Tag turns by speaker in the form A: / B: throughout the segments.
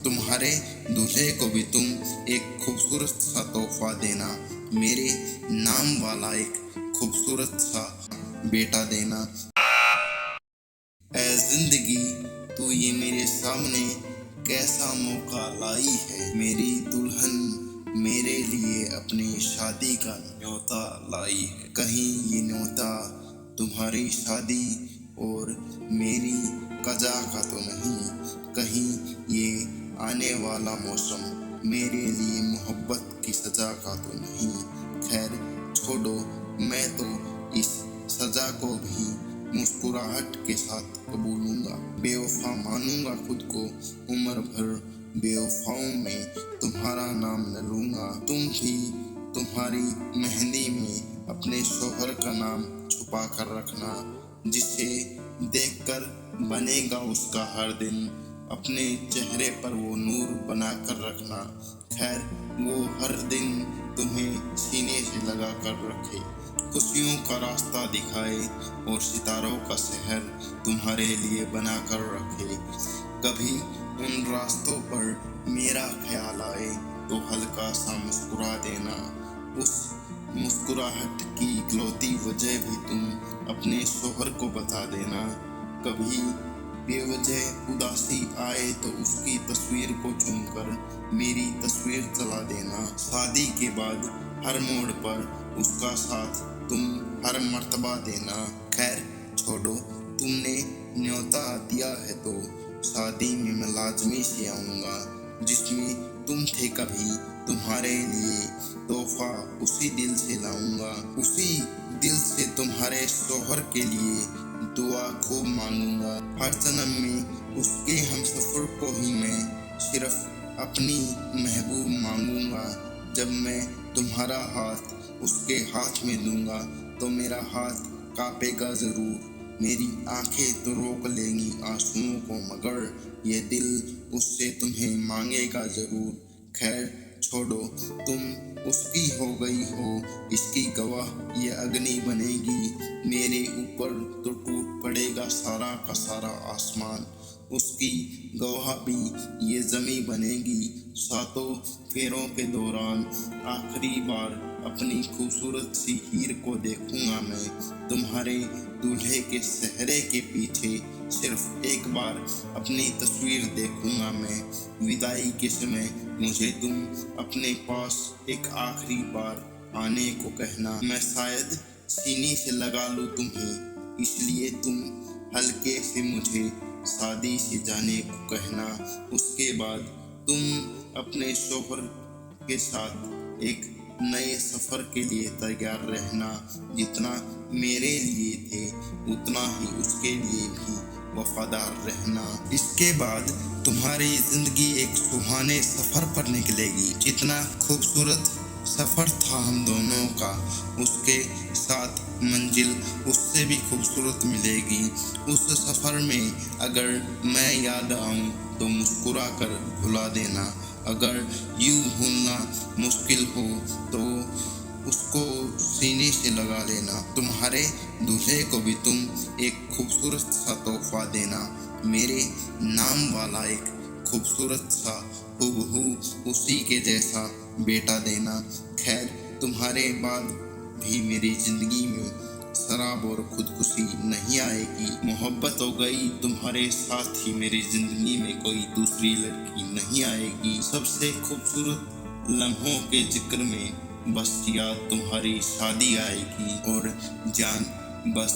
A: तुम्हारे दूल्हे को भी तुम एक खूबसूरत सा तोहफा देना, मेरे नाम वाला एक खूबसूरत सा बेटा देना। ऐ जिंदगी तू ये मेरे सामने कैसा मौका लाई है, मेरी दुल्हन मेरे लिए अपनी शादी का न्योता लाई है। कहीं ये न्योता तुम्हारी शादी और मेरी कजा का तो नहीं, कहीं ये आने वाला मौसम मेरे लिए मोहब्बत की सजा का तो नहीं। खैर छोड़ो, मैं तो इस सजा को भी मुस्कुराहट के साथ कबूलूंगा। बेवफा मानूंगा खुद को, उम्र भर बेवफाओं में तुम्हारा नाम न लूंगा। तुम भी तुम्हारी मेहंदी में अपने शोहर का नाम छुपा कर रखना, जिसे देखकर बनेगा उसका हर दिन अपने चेहरे पर वो नूर बना कर रखना। खैर वो हर दिन तुम्हें सीने से लगा कर रखे, खुशियों का रास्ता दिखाए और सितारों का शहर तुम्हारे लिए बना कर रखे। कभी उन रास्तों पर मेरा ख्याल आए तो हल्का सा मुस्कुरा देना, उस मुस्कुराहट की इकलौती वजह भी तुम अपने शोहर को बता देना। कभी बेवजह उदासी आए तो उसकी तस्वीर को चुनकर मेरी तस्वीर चला देना। शादी के बाद हर मोड़ पर उसका साथ तुम हर मर्तबा देना। खैर छोड़ो, तुमने न्योता दिया है तो शादी में मैं लाजमी से आऊँगा। जिसमें तुम थे कभी तुम्हारे लिए तोहफा उसी दिल से लाऊंगा, उसी दिल से तुम्हारे शोहर के लिए दुआ खूब मांगूंगा। हर जन्म में उसके हम सफर को ही मैं सिर्फ अपनी महबूब मांगूंगा। जब मैं तुम्हारा हाथ उसके हाथ में दूंगा तो मेरा हाथ कांपेगा जरूर, मेरी आंखें तो रोक लेंगी आंसुओं को, मगर ये दिल उससे तुम्हें मांगेगा जरूर। खैर छोड़ो, तुम उसकी हो गई हो इसकी गवाह ये अग्नि बनेगी, मेरे ऊपर तो टूट पड़ेगा सारा का सारा आसमान, उसकी गवाह भी ये ज़मीं बनेगी। सातों फेरों के दौरान आखिरी बार अपनी खूबसूरत सी हीर को देखूंगा मैं, तुम्हारे दूल्हे के सेहरे के पीछे सिर्फ एक बार अपनी तस्वीर देखूंगा मैं। विदाई के समय मुझे तुम अपने पास एक आखिरी बार आने को कहना, मैं शायद सीने से लगा लूं तुम्हें, इसलिए तुम हल्के से मुझे शादी से जाने को कहना। उसके बाद तुम अपने शोहर के साथ एक नए सफर के लिए तैयार रहना। जितना मेरे लिए थे उतना ही उसके लिए भी वफादार रहना। इसके बाद तुम्हारी जिंदगी एक सुहाने सफर पर निकलेगी। जितना खूबसूरत सफर था हम दोनों का, उसके साथ मंजिल उससे भी खूबसूरत मिलेगी। उस सफर में अगर मैं याद आऊं तो मुस्कुरा कर भुला देना, अगर यूं भूलना मुश्किल हो तो उसको सीने से लगा लेना। तुम्हारे दूल्हे को भी तुम एक खूबसूरत सा तोहफा देना, मेरे नाम वाला एक खूबसूरत सा हूबहू उसी के जैसा बेटा देना। खैर तुम्हारे बाद भी मेरी जिंदगी में शराब और खुदकुशी नहीं आएगी। मोहब्बत हो गई तुम्हारे साथ ही मेरी जिंदगी में कोई दूसरी लड़की नहीं आएगी। सबसे खूबसूरत लम्हों के जिक्र में बस याद तुम्हारी शादी आएगी, और जान बस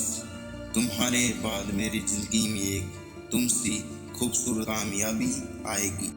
A: तुम्हारे बाद मेरी जिंदगी में एक तुमसी खूबसूरत कामयाबी आएगी।